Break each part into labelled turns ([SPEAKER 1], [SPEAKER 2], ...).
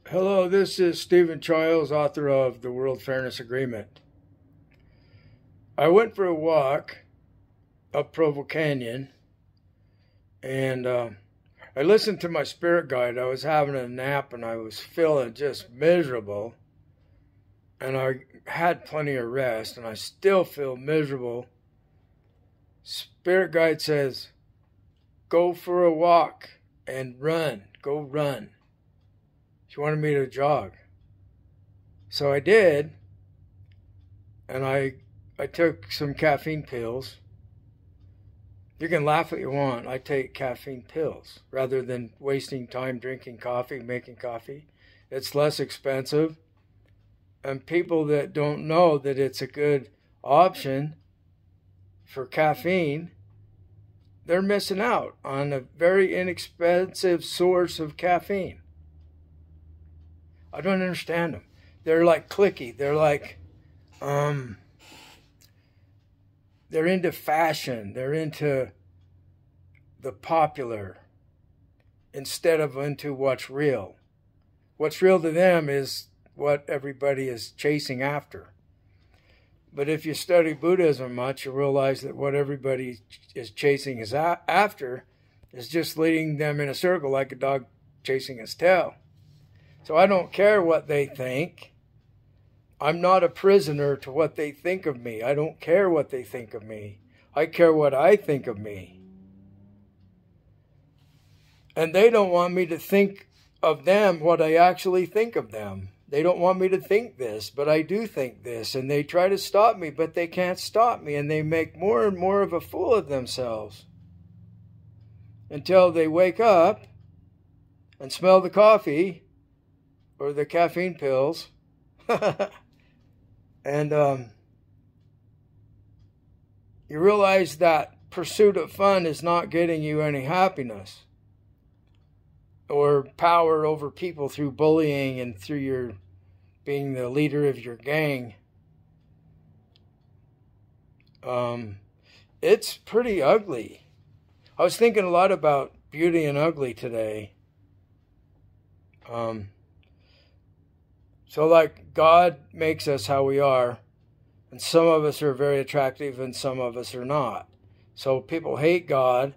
[SPEAKER 1] Hello, this is Stephen Childs, author of The World Fairness Agreement. I went for a walk up Provo Canyon and I listened to my spirit guide. I was having a nap and I was feeling just miserable. And I had plenty of rest and I still feel miserable. Spirit guide says, go for a walk and run. Go run. She wanted me to jog. So I did, and I took some caffeine pills. You can laugh if you want. I take caffeine pills rather than wasting time drinking coffee, making coffee. It's less expensive. And people that don't know that it's a good option for caffeine, they're missing out on a very inexpensive source of caffeine. I don't understand them. They're like cliquey. They're like, they're into fashion. They're into the popular instead of into what's real. What's real to them is what everybody is chasing after. But if you study Buddhism much, you realize that what everybody is chasing is after is just leading them in a circle like a dog chasing its tail. So I don't care what they think. I'm not a prisoner to what they think of me. I don't care what they think of me. I care what I think of me. And they don't want me to think of them what I actually think of them. They don't want me to think this, but I do think this. And they try to stop me, but they can't stop me. And they make more and more of a fool of themselves until they wake up and smell the coffee or the caffeine pills, and you realize that pursuit of fun is not getting you any happiness or power over people through bullying and through your being the leader of your gang. It's pretty ugly. I was thinking a lot about beauty and ugly today. So like God makes us how we are, and some of us are very attractive and some of us are not. So people hate God,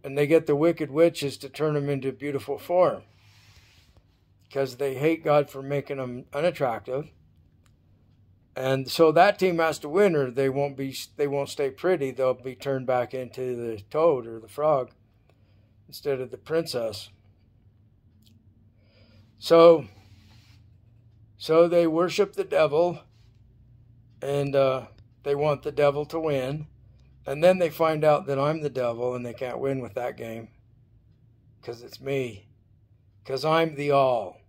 [SPEAKER 1] and they get the wicked witches to turn them into beautiful form because they hate God for making them unattractive. And so that team has to win, or they won't stay pretty. They'll be turned back into the toad or the frog instead of the princess. So they worship the devil, and they want the devil to win. And then they find out that I'm the devil, and they can't win with that game because it's me. Because I'm the all.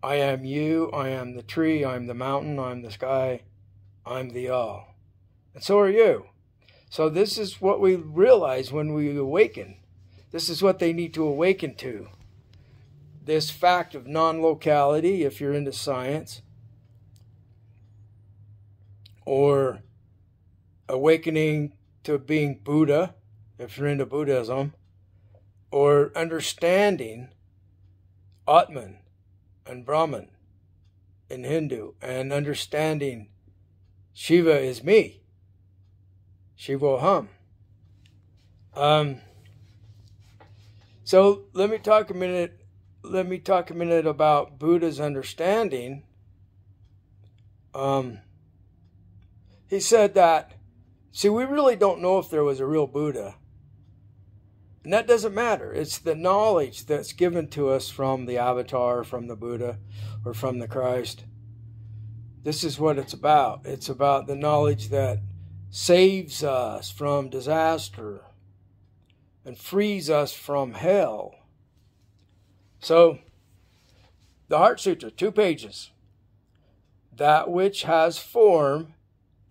[SPEAKER 1] I am you, I am the tree, I'm the mountain, I'm the sky, I'm the all. And so are you. So this is what we realize when we awaken. This is what they need to awaken to. This fact of non-locality, if you're into science, or awakening to being Buddha, if you're into Buddhism, or understanding Atman and Brahman in Hindu, and understanding Shiva is me, Shivoham. So let me talk a minute about Buddha's understanding. He said that, see, we really don't know if there was a real Buddha. And that doesn't matter. It's the knowledge that's given to us from the Avatar, from the Buddha, or from the Christ. This is what it's about. It's about the knowledge that saves us from disaster and frees us from hell. So, the Heart Sutra, 2 pages. That which has form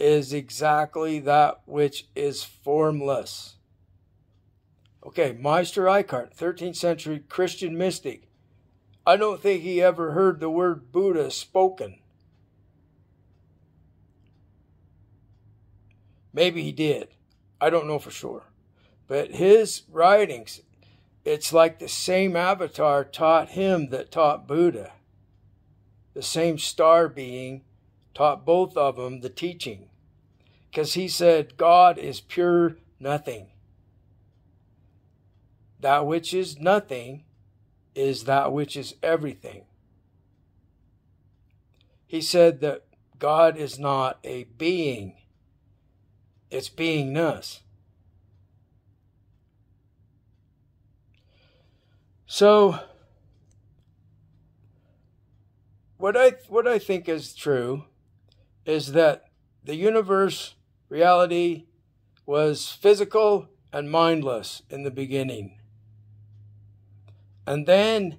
[SPEAKER 1] is exactly that which is formless. Okay, Meister Eckhart, 13th century Christian mystic. I don't think he ever heard the word Buddha spoken. Maybe he did. I don't know for sure. But his writings it's like the same avatar taught him that taught Buddha. The same star being taught both of them the teaching. Because he said, God is pure nothing. That which is nothing is that which is everything. He said that God is not a being. It's beingness. So, what I think is true is that the universe, reality, was physical and mindless in the beginning. And then,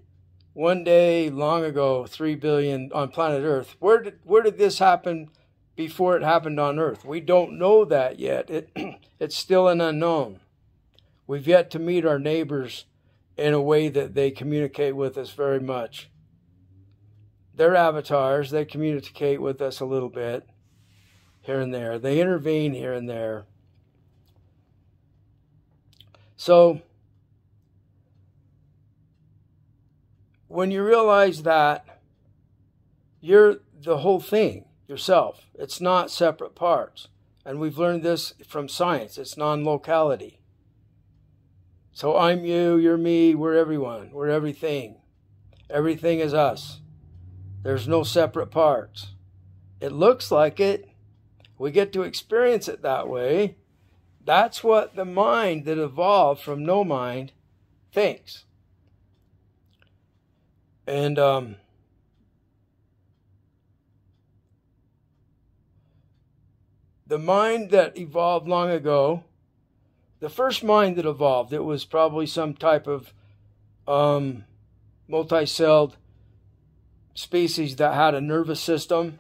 [SPEAKER 1] one day, long ago, 3 billion on planet Earth, where did this happen before it happened on Earth? We don't know that yet. It's still an unknown. We've yet to meet our neighbors in a way that they communicate with us very much. They're avatars. They communicate with us a little bit here and there. They intervene here and there. So, when you realize that you're the whole thing yourself, it's not separate parts. And we've learned this from science. It's non-locality. So I'm you, you're me, we're everyone, we're everything. Everything is us. There's no separate parts. It looks like it. We get to experience it that way. That's what the mind that evolved from no mind thinks. And the mind that evolved long ago, the first mind that evolved, it was probably some type of multi-celled species that had a nervous system.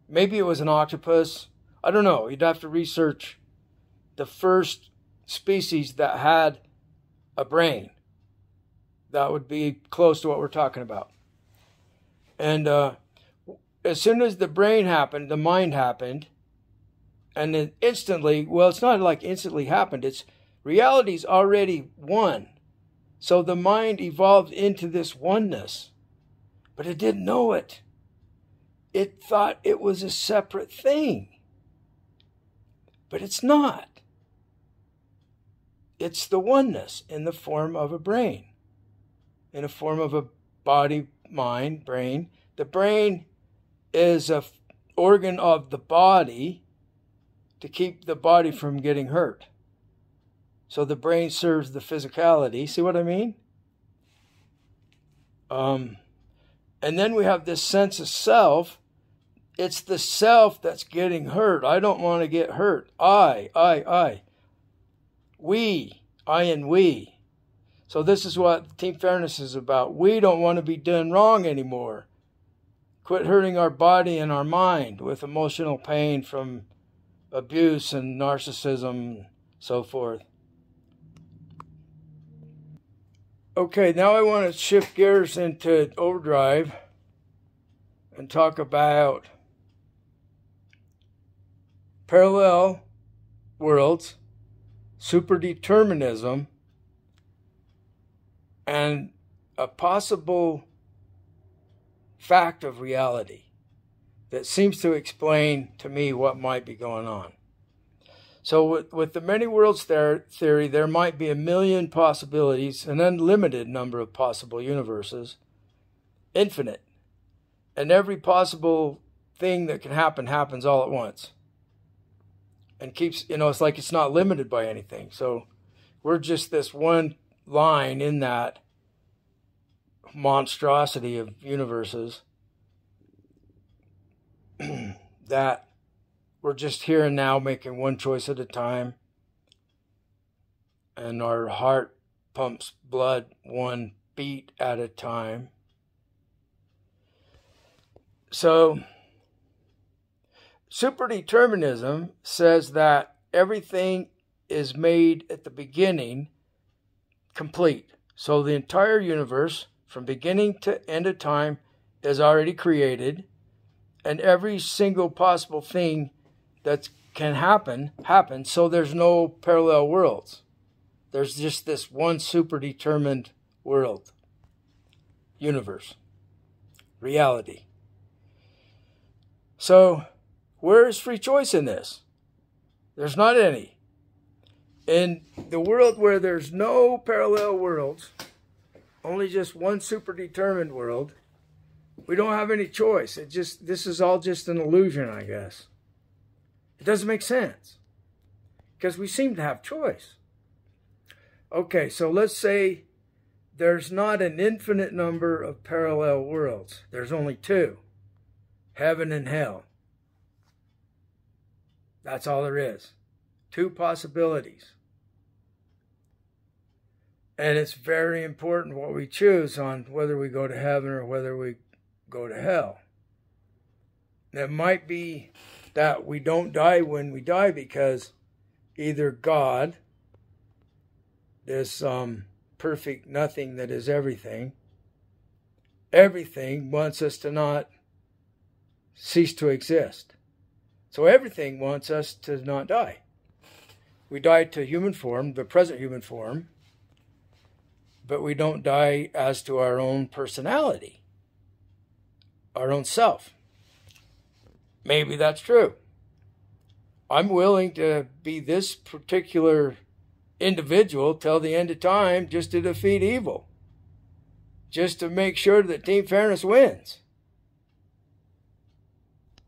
[SPEAKER 1] Maybe it was an octopus. I don't know. You'd have to research the first species that had a brain. That would be close to what we're talking about. And as soon as the brain happened, the mind happened. And then instantly, well, it's not like instantly happened. It's reality's already one. So the mind evolved into this oneness. But it didn't know it. It thought it was a separate thing. But it's not. It's the oneness in the form of a brain. In the form of a body, mind, brain. The brain is an organ of the body to keep the body from getting hurt. So the brain serves the physicality. See what I mean? And then we have this sense of self. It's the self that's getting hurt. I don't want to get hurt. I. We. I and we. So this is what Team Fairness is about. We don't want to be done wrong anymore. Quit hurting our body and our mind with emotional pain from abuse and narcissism, so forth. Okay, now I want to shift gears into overdrive and talk about parallel worlds, super-determinism, and a possible fact of reality that seems to explain to me what might be going on. So with the many worlds theory, there might be 1 million possibilities, an unlimited number of possible universes, infinite. And every possible thing that can happen happens all at once. And keeps, it's like it's not limited by anything. So we're just this one line in that monstrosity of universes that we're just here and now making one choice at a time. And our heart pumps blood one beat at a time. So, super-determinism says that everything is made at the beginning complete. So the entire universe, from beginning to end of time, is already created. And every single possible thing that can happen, happens. So there's no parallel worlds. There's just this one super-determined world, universe, reality. So, where is free choice in this? There's not any. In the world where there's no parallel worlds, only just one super-determined world, we don't have any choice. This is all just an illusion, I guess. It doesn't make sense because we seem to have choice. Okay, so let's say there's not an infinite number of parallel worlds. There's only two, heaven and hell. That's all there is. Two possibilities. And it's very important what we choose on whether we go to heaven or whether we go to hell. It might be that we don't die when we die because either God, this perfect nothing that is everything wants us to not cease to exist. So everything wants us to not die. We die to human form, the present human form, but we don't die as to our own personality, our own self. Maybe that's true. I'm willing to be this particular individual till the end of time just to defeat evil, just to make sure that Team Fairness wins.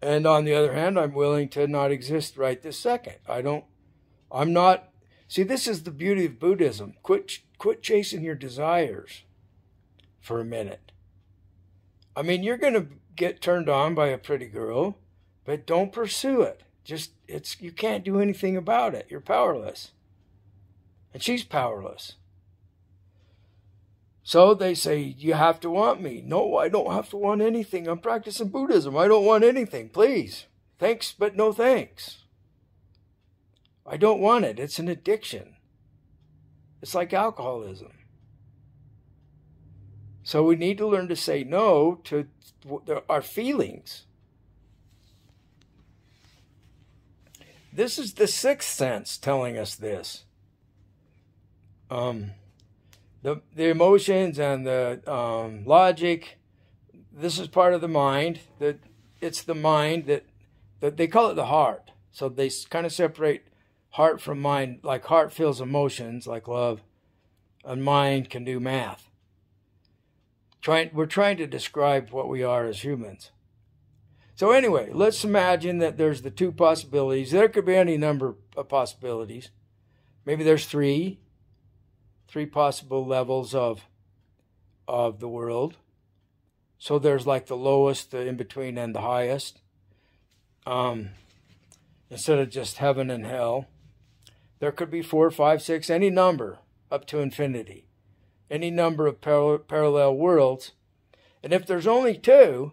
[SPEAKER 1] And on the other hand, I'm willing to not exist right this second. I'm not. See, this is the beauty of Buddhism. Quit chasing your desires for a minute. I mean, you're going to get turned on by a pretty girl, but don't pursue it. You can't do anything about it. You're powerless. And she's powerless. So they say, you have to want me. No, I don't have to want anything. I'm practicing Buddhism. I don't want anything. Please. Thanks, but no thanks. I don't want it. It's an addiction. It's like alcoholism. So we need to learn to say no to our feelings. This is the sixth sense telling us this. The emotions and the logic, this is part of the mind. It's the mind that they call it the heart. So they kind of separate heart from mind, like heart feels emotions, like love, and mind can do math. We're trying to describe what we are as humans. So anyway, let's imagine that there's the two possibilities. There could be any number of possibilities. Maybe there's three possible levels of the world. So there's like the lowest, the in-between, and the highest. Instead of just heaven and hell. There could be 4, 5, 6, any number up to infinity. Any number of parallel worlds. And if there's only two,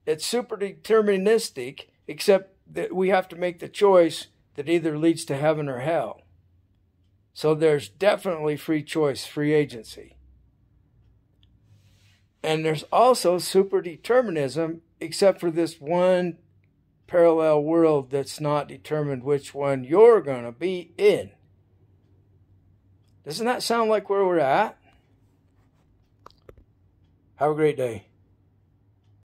[SPEAKER 1] it's super-deterministic, except that we have to make the choice that either leads to heaven or hell. So there's definitely free choice, free agency. And there's also super-determinism, except for this one parallel world that's not determined which one you're going to be in. Doesn't that sound like where we're at? Have a great day.